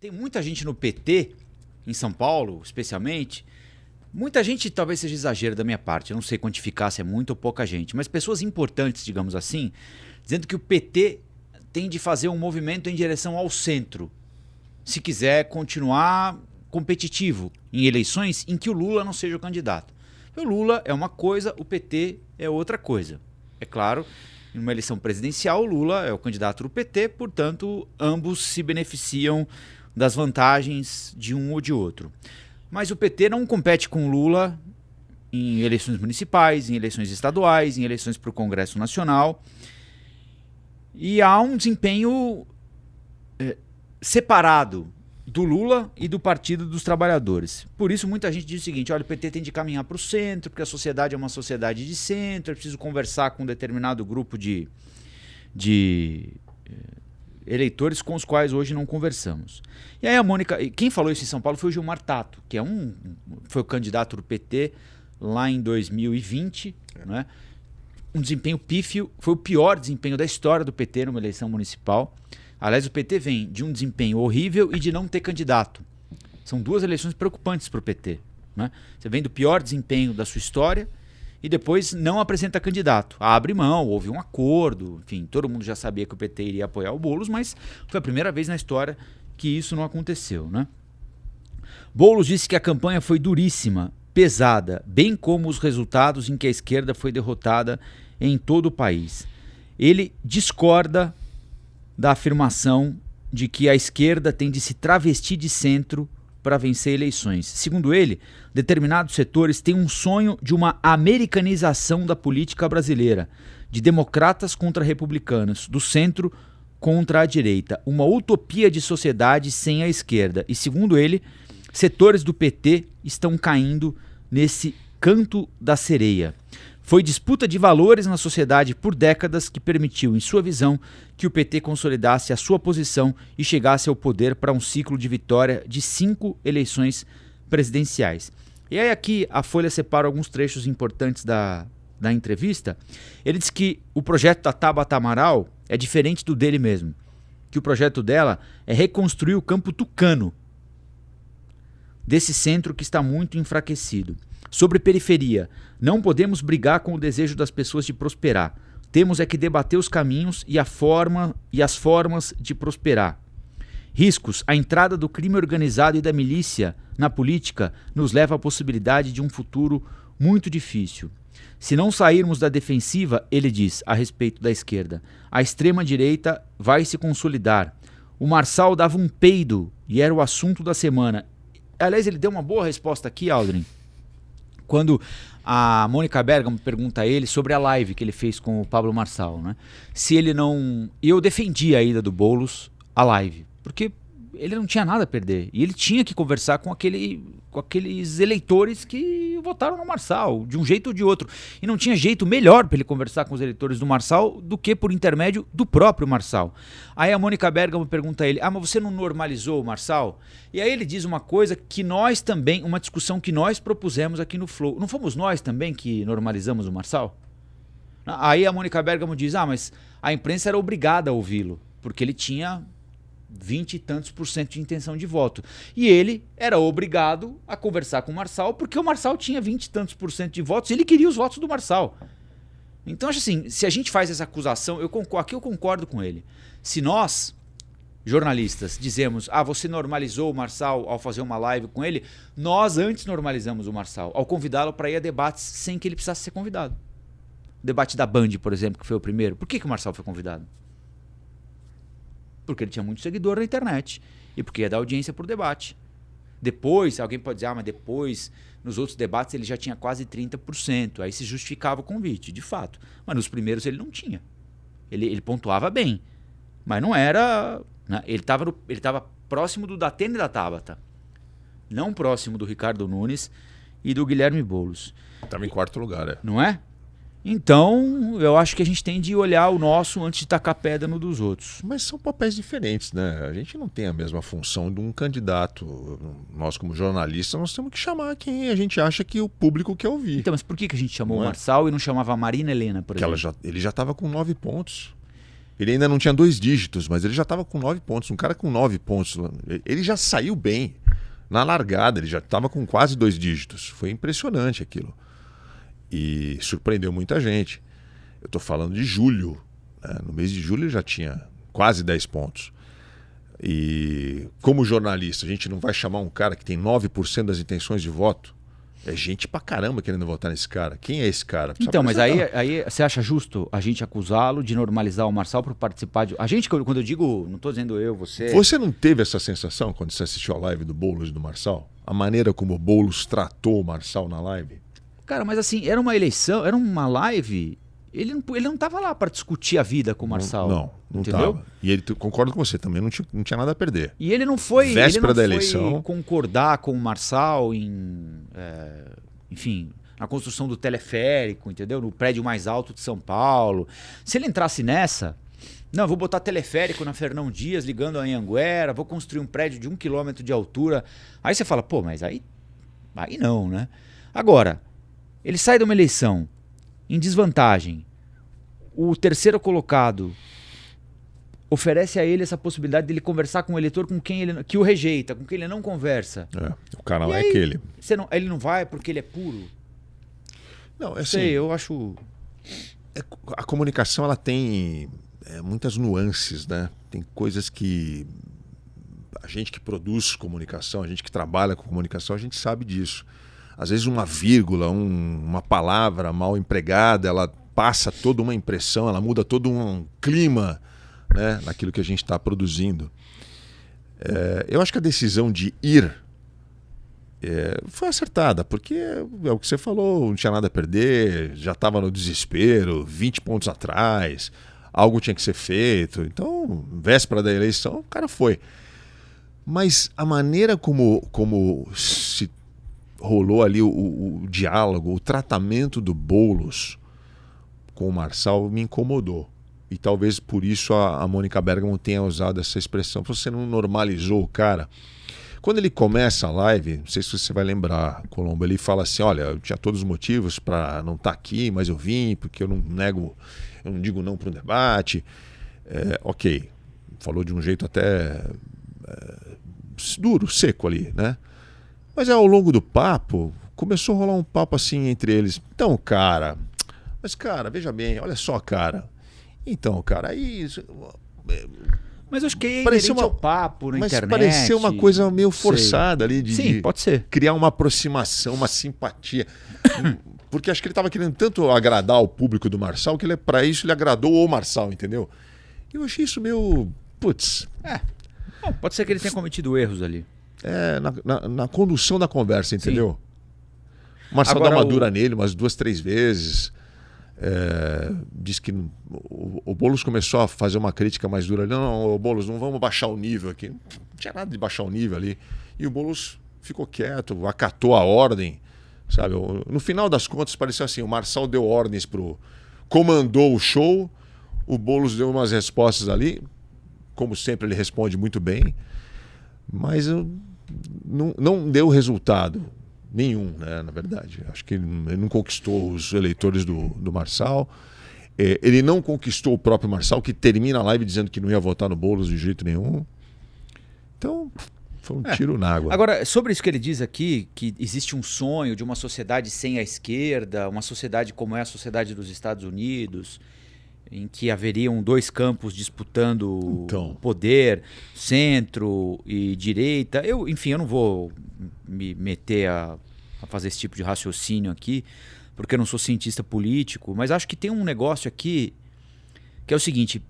Tem muita gente no PT, em São Paulo, especialmente. Muita gente, talvez seja exagero da minha parte, eu não sei quantificar se é muita ou pouca gente, mas pessoas importantes, digamos assim, dizendo que o PT tem de fazer um movimento em direção ao centro, se quiser continuar competitivo em eleições em que o Lula não seja o candidato. O Lula é uma coisa, o PT é outra coisa. É claro, em uma eleição presidencial, o Lula é o candidato do PT, portanto, ambos se beneficiam das vantagens de um ou de outro. Mas o PT não compete com o Lula em eleições municipais, em eleições estaduais, em eleições para o Congresso Nacional. E há um desempenho separado do Lula e do Partido dos Trabalhadores. Por isso muita gente diz o seguinte: olha, o PT tem de caminhar para o centro, porque a sociedade é uma sociedade de centro, é preciso conversar com um determinado grupo de eleitores com os quais hoje não conversamos. E aí a Mônica, quem falou isso em São Paulo foi o Gilmar Tato, que foi o candidato do PT lá em 2020, né? Um desempenho pífio, foi o pior desempenho da história do PT numa eleição municipal. Aliás, o PT vem de um desempenho horrível e de não ter candidato. São duas eleições preocupantes para o PT, né? Você vem do pior desempenho da sua história e depois não apresenta candidato. Abre mão, houve um acordo, enfim, todo mundo já sabia que o PT iria apoiar o Boulos, mas foi a primeira vez na história que isso não aconteceu, né? Boulos disse que a campanha foi duríssima, pesada, bem como os resultados em que a esquerda foi derrotada em todo o país. Ele discorda da afirmação de que a esquerda tem de se travestir de centro para vencer eleições. Segundo ele, determinados setores têm um sonho de uma americanização da política brasileira, de democratas contra republicanos, do centro contra a direita, uma utopia de sociedade sem a esquerda. E segundo ele, setores do PT estão caindo nesse canto da sereia. Foi disputa de valores na sociedade por décadas que permitiu, em sua visão, que o PT consolidasse a sua posição e chegasse ao poder para um ciclo de vitória de 5 eleições presidenciais. E aí aqui a Folha separa alguns trechos importantes da entrevista. Ele diz que o projeto da Tabata Amaral é diferente do dele mesmo, que o projeto dela é reconstruir o campo tucano desse centro que está muito enfraquecido. Sobre periferia, não podemos brigar com o desejo das pessoas de prosperar. Temos é que debater os caminhos e as formas de prosperar. Riscos, a entrada do crime organizado e da milícia na política nos leva à possibilidade de um futuro muito difícil. Se não sairmos da defensiva, ele diz, a respeito da esquerda, a extrema-direita vai se consolidar. O Marçal dava um peido e era o assunto da semana. Aliás, ele deu uma boa resposta aqui, Aldrin, quando a Mônica Bergamo pergunta a ele sobre a live que ele fez com o Pablo Marçal, né? Se ele não... Eu defendi a ida do Boulos à live, porque ele não tinha nada a perder. E ele tinha que conversar com aqueles eleitores que votaram no Marçal, de um jeito ou de outro. E não tinha jeito melhor para ele conversar com os eleitores do Marçal do que por intermédio do próprio Marçal. Aí a Mônica Bergamo pergunta a ele, mas você não normalizou o Marçal? E aí ele diz uma coisa que nós também, uma discussão que nós propusemos aqui no Flow. Não fomos nós também que normalizamos o Marçal? Aí a Mônica Bergamo diz, mas a imprensa era obrigada a ouvi-lo, porque ele tinha 20 e tantos % de intenção de voto. E ele era obrigado a conversar com o Marçal, porque o Marçal tinha 20 e tantos % de votos e ele queria os votos do Marçal. Então, acho assim, se a gente faz essa acusação, aqui eu concordo com ele. Se nós, jornalistas, dizemos, você normalizou o Marçal ao fazer uma live com ele, nós antes normalizamos o Marçal, ao convidá-lo para ir a debates sem que ele precisasse ser convidado. O debate da Band, por exemplo, que foi o primeiro. Por que o Marçal foi convidado? Porque ele tinha muito seguidor na internet e porque ia dar audiência por debate. Depois, alguém pode dizer, mas depois, nos outros debates ele já tinha quase 30%, aí se justificava o convite, de fato. Mas nos primeiros ele não tinha. Ele pontuava bem, mas não era... Né? Ele estava próximo do Datena e da Tabata, não próximo do Ricardo Nunes e do Guilherme Boulos. Estava em quarto lugar, Não é? Então, eu acho que a gente tem de olhar o nosso antes de tacar pedra no dos outros. Mas são papéis diferentes, né? A gente não tem a mesma função de um candidato. Nós, como jornalistas, nós temos que chamar quem a gente acha que o público quer ouvir. Então, mas por que a gente chamou o Marçal e não chamava a Marina Helena, por exemplo? Ele já estava com 9 pontos. Ele ainda não tinha 2 dígitos, mas ele já estava com 9 pontos. Um cara com 9 pontos, ele já saiu bem. Na largada, ele já estava com quase 2 dígitos. Foi impressionante aquilo. E surpreendeu muita gente. Eu estou falando de julho. Né? No mês de julho ele já tinha quase 10 pontos. E como jornalista, a gente não vai chamar um cara que tem 9% das intenções de voto? É gente pra caramba querendo votar nesse cara. Quem é esse cara? Precisa Então, mas apresentar. aí você acha justo a gente acusá-lo de normalizar o Marçal para participar de... A gente, quando eu digo, não estou dizendo eu, você... Você não teve essa sensação quando você assistiu a live do Boulos e do Marçal? A maneira como o Boulos tratou o Marçal na live? Cara, mas assim, era uma eleição, era uma live... Ele não tava lá para discutir a vida com o Marçal. Não entendeu? tava. E ele, concordo com você, também não tinha nada a perder. E ele não foi, Véspera da ele não foi eleição. concordar com o Marçal enfim, na construção do teleférico, entendeu? No prédio mais alto de São Paulo. Se ele entrasse nessa, não, vou botar teleférico na Fernão Dias, ligando a Anhanguera, vou construir um prédio de 1 quilômetro de altura. Aí você fala, pô, mas aí não, né? Agora, ele sai de uma eleição em desvantagem. O terceiro colocado oferece a ele essa possibilidade de ele conversar com o eleitor com quem ele que o rejeita, com quem ele não conversa. O canal E é aí, aquele. Ele não vai porque ele é puro? Não, é assim, Sei, eu acho... a comunicação ela tem muitas nuances, né? Tem coisas que a gente que produz comunicação, a gente que trabalha com comunicação, a gente sabe disso. Às vezes uma vírgula, uma palavra mal empregada, ela passa toda uma impressão, ela muda todo um clima, né, naquilo que a gente está produzindo. Eu acho que a decisão de ir foi acertada, porque é o que você falou, não tinha nada a perder, já estava no desespero, 20 pontos atrás, algo tinha que ser feito. Então, véspera da eleição, o cara foi. Mas a maneira como se rolou ali o diálogo, o tratamento do Boulos com o Marçal me incomodou. E talvez por isso a Mônica Bergamo tenha usado essa expressão. Você não normalizou o cara. Quando ele começa a live, não sei se você vai lembrar, Colombo, ele fala assim, olha, eu tinha todos os motivos para não estar aqui, mas eu vim porque eu não digo não para um debate. Ok, falou de um jeito até duro, seco ali, né? Mas ao longo do papo, começou a rolar um papo assim entre eles. Então, cara, veja bem, olha só, cara. Então, cara, aí... Mas eu acho que é pareceu inerente ao papo na internet. Mas pareceu uma coisa meio forçada ali Sim, pode ser. Criar uma aproximação, uma simpatia. Porque acho que ele estava querendo tanto agradar o público do Marçal que para isso ele agradou o Marçal, entendeu? Eu achei isso meio... Putz... Bom, pode ser que ele tenha cometido erros ali. Na condução da conversa, entendeu? O Marçal Agora, dá uma dura nele umas 2, 3 vezes. Diz que o Boulos começou a fazer uma crítica mais dura. Não, Boulos, não vamos baixar o nível aqui. Não tinha nada de baixar o nível ali. E o Boulos ficou quieto, acatou a ordem. Sabe? No final das contas, pareceu assim, o Marçal deu ordens comandou o show, o Boulos deu umas respostas ali. Como sempre, ele responde muito bem. Mas não deu resultado nenhum, né, na verdade. Acho que ele não conquistou os eleitores do Marçal. Ele não conquistou o próprio Marçal, que termina a live dizendo que não ia votar no Boulos de jeito nenhum. Então, foi um tiro na água. Agora, sobre isso que ele diz aqui, que existe um sonho de uma sociedade sem a esquerda, uma sociedade como é a sociedade dos Estados Unidos, em que haveriam 2 campos disputando o poder, centro e direita. Enfim, eu não vou me meter a fazer esse tipo de raciocínio aqui, porque eu não sou cientista político, mas acho que tem um negócio aqui que é o seguinte,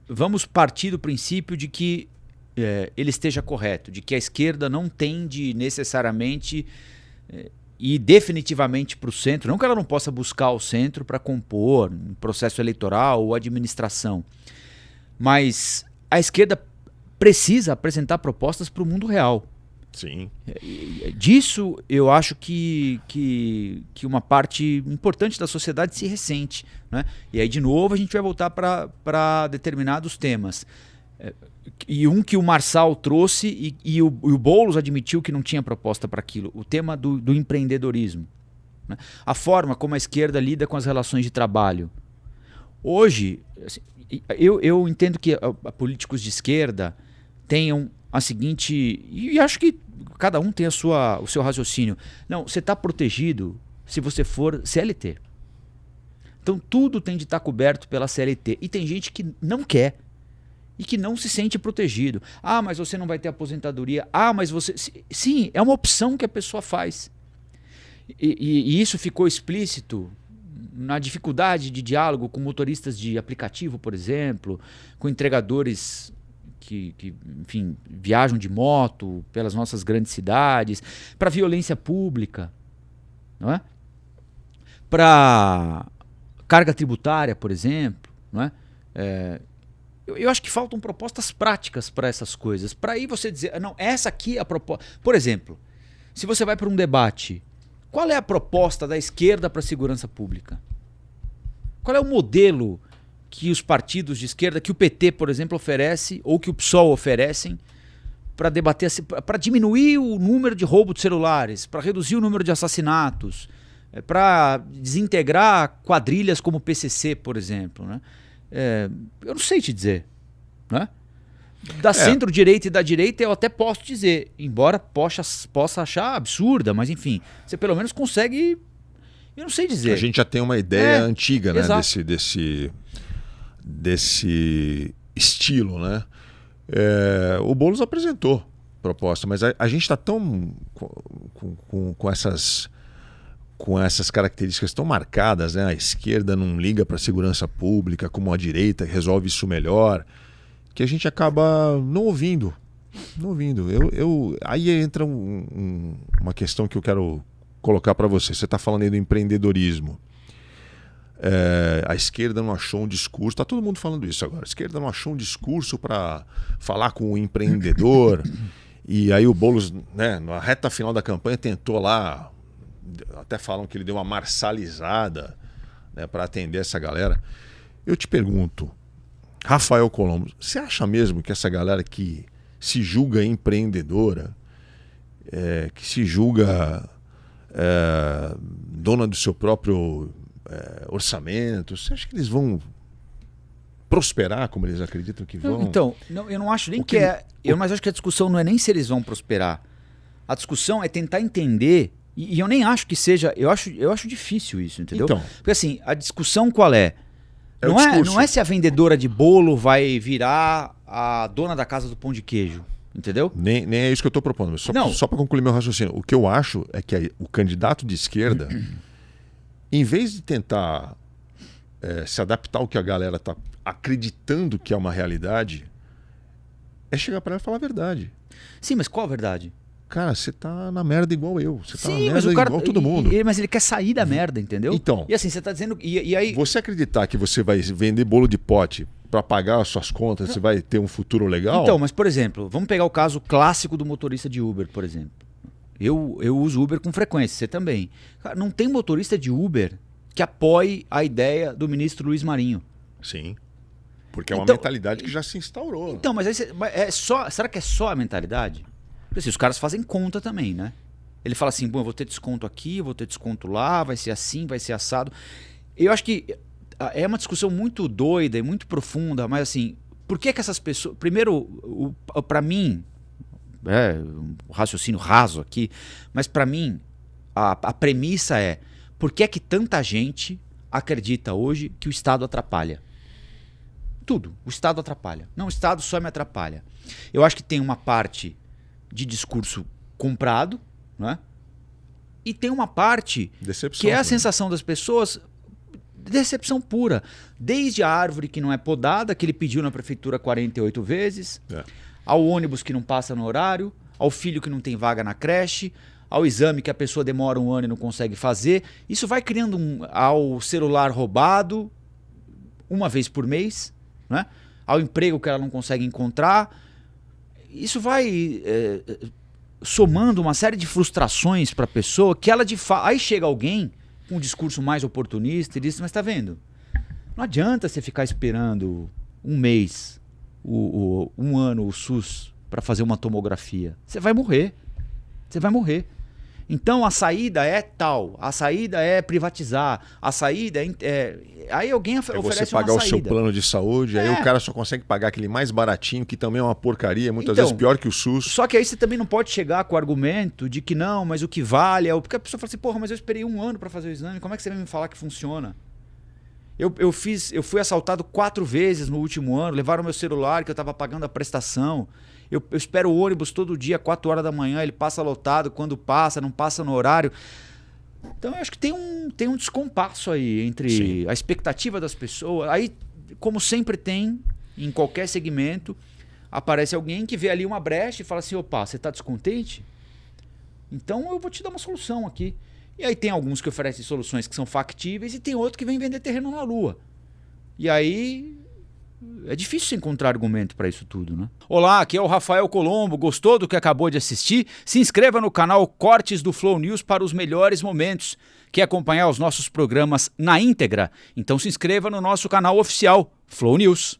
vamos partir do princípio de que ele esteja correto, de que a esquerda não tende necessariamente ir definitivamente para o centro, não que ela não possa buscar o centro para compor um processo eleitoral ou administração, mas a esquerda precisa apresentar propostas para o mundo real. Sim. Disso eu acho que uma parte importante da sociedade se ressente, né? E aí de novo a gente vai voltar para determinados temas. E um que o Marçal trouxe e o Boulos admitiu que não tinha proposta para aquilo, o tema do empreendedorismo, né? A forma como a esquerda lida com as relações de trabalho. Hoje, assim, eu entendo que políticos de esquerda tenham a seguinte... E acho que cada um tem o seu raciocínio. Não, você está protegido se você for CLT. Então tudo tem de estar coberto pela CLT. E tem gente que não quer e que não se sente protegido. Ah, mas você não vai ter aposentadoria. Ah, mas você... Sim, é uma opção que a pessoa faz. E isso ficou explícito na dificuldade de diálogo com motoristas de aplicativo, por exemplo, com entregadores que enfim, viajam de moto pelas nossas grandes cidades, para violência pública, não é? Para carga tributária, por exemplo, não é? Eu acho que faltam propostas práticas para essas coisas. Para aí você dizer, não, essa aqui é a proposta. Por exemplo, se você vai para um debate, qual é a proposta da esquerda para a segurança pública? Qual é o modelo que os partidos de esquerda, que o PT, por exemplo, oferece, ou que o PSOL oferecem, para debater, para diminuir o número de roubo de celulares, para reduzir o número de assassinatos, para desintegrar quadrilhas como o PCC, por exemplo, né? Eu não sei te dizer, né? Da centro-direita e da direita eu até posso dizer, embora possa achar absurda, mas enfim, você pelo menos consegue, eu não sei dizer. A gente já tem uma ideia antiga, né, desse estilo, né? O Boulos apresentou proposta, mas a gente está tão com essas características tão marcadas, né? A esquerda não liga para a segurança pública, como a direita resolve isso melhor, que a gente acaba não ouvindo. Aí entra uma questão que eu quero colocar para você. Você está falando aí do empreendedorismo. A esquerda não achou um discurso, está todo mundo falando isso agora. A esquerda não achou um discurso para falar com o empreendedor. E aí o Boulos, né, na reta final da campanha, tentou lá, até falam que ele deu uma marcializada, né, para atender essa galera. Eu te pergunto, Rafael Colombo, você acha mesmo que essa galera que se julga empreendedora, que se julga dona do seu próprio orçamento, você acha que eles vão prosperar como eles acreditam que vão? Então, eu não acho nem mas acho que a discussão não é nem se eles vão prosperar. A discussão é tentar entender, e eu nem acho que seja, eu acho difícil isso, entendeu? Então, porque assim, a discussão qual é? o Não é se a vendedora de bolo vai virar a dona da casa do pão de queijo, entendeu? Nem é isso que eu estou propondo. Só para concluir meu raciocínio, o que eu acho é que o candidato de esquerda, em vez de tentar se adaptar ao que a galera está acreditando que é uma realidade, é chegar para ela e falar a verdade. Sim, mas qual a verdade? Cara, você tá na merda igual eu. Você tá na Sim, merda igual todo mundo. Mas ele quer sair da merda, entendeu? Então. E assim, você tá dizendo... E aí... Você acreditar que você vai vender bolo de pote para pagar as suas contas, você vai ter um futuro legal? Então, mas por exemplo, vamos pegar o caso clássico do motorista de Uber, por exemplo. Eu uso Uber com frequência, você também. Cara, não tem motorista de Uber que apoie a ideia do ministro Luiz Marinho. Sim. Porque é uma mentalidade que já se instaurou. Então, mas aí será que é só a mentalidade? Porque assim, os caras fazem conta também, né? Ele fala assim, bom, eu vou ter desconto aqui, eu vou ter desconto lá, vai ser assim, vai ser assado. Eu acho que é uma discussão muito doida e muito profunda, mas assim, por que essas pessoas... Primeiro, para mim, um raciocínio raso aqui, mas para mim, a premissa é, por que é que tanta gente acredita hoje que o Estado atrapalha? Tudo. O Estado atrapalha. Não, o Estado só me atrapalha. Eu acho que tem uma parte de discurso comprado, né? E tem uma parte decepção, que é a sensação das pessoas, decepção pura. Desde a árvore que não é podada, que ele pediu na prefeitura 48 vezes, ao ônibus que não passa no horário, ao filho que não tem vaga na creche, ao exame que a pessoa demora um ano e não consegue fazer. Isso vai criando ao celular roubado uma vez por mês, né? Ao emprego que ela não consegue encontrar. Isso vai somando uma série de frustrações para a pessoa que ela de fato... Aí chega alguém com um discurso mais oportunista e diz, mas tá vendo? Não adianta você ficar esperando um mês, um ano o SUS para fazer uma tomografia. Você vai morrer. Você vai morrer. Então a saída é tal, a saída é privatizar, a saída aí alguém oferece uma saída. Você pagar o seu plano de saúde, aí o cara só consegue pagar aquele mais baratinho, que também é uma porcaria, muitas vezes pior que o SUS. Só que aí você também não pode chegar com o argumento de que não, mas o que vale é... Porque a pessoa fala assim, porra, mas eu esperei 1 ano para fazer o exame, como é que você vai me falar que funciona? Eu fui assaltado 4 vezes no último ano, levaram meu celular que eu estava pagando a prestação. Eu espero o ônibus todo dia, 4 horas da manhã, ele passa lotado, quando passa, não passa no horário. Então eu acho que tem um descompasso aí entre a expectativa das pessoas. Aí, como sempre tem, em qualquer segmento, aparece alguém que vê ali uma brecha e fala assim, opa, você está descontente? Então eu vou te dar uma solução aqui. E aí tem alguns que oferecem soluções que são factíveis e tem outro que vem vender terreno na lua. E aí é difícil encontrar argumento para isso tudo, né? Olá, aqui é o Rafael Colombo. Gostou do que acabou de assistir? Se inscreva no canal Cortes do Flow News para os melhores momentos. Quer acompanhar os nossos programas na íntegra? Então se inscreva no nosso canal oficial Flow News.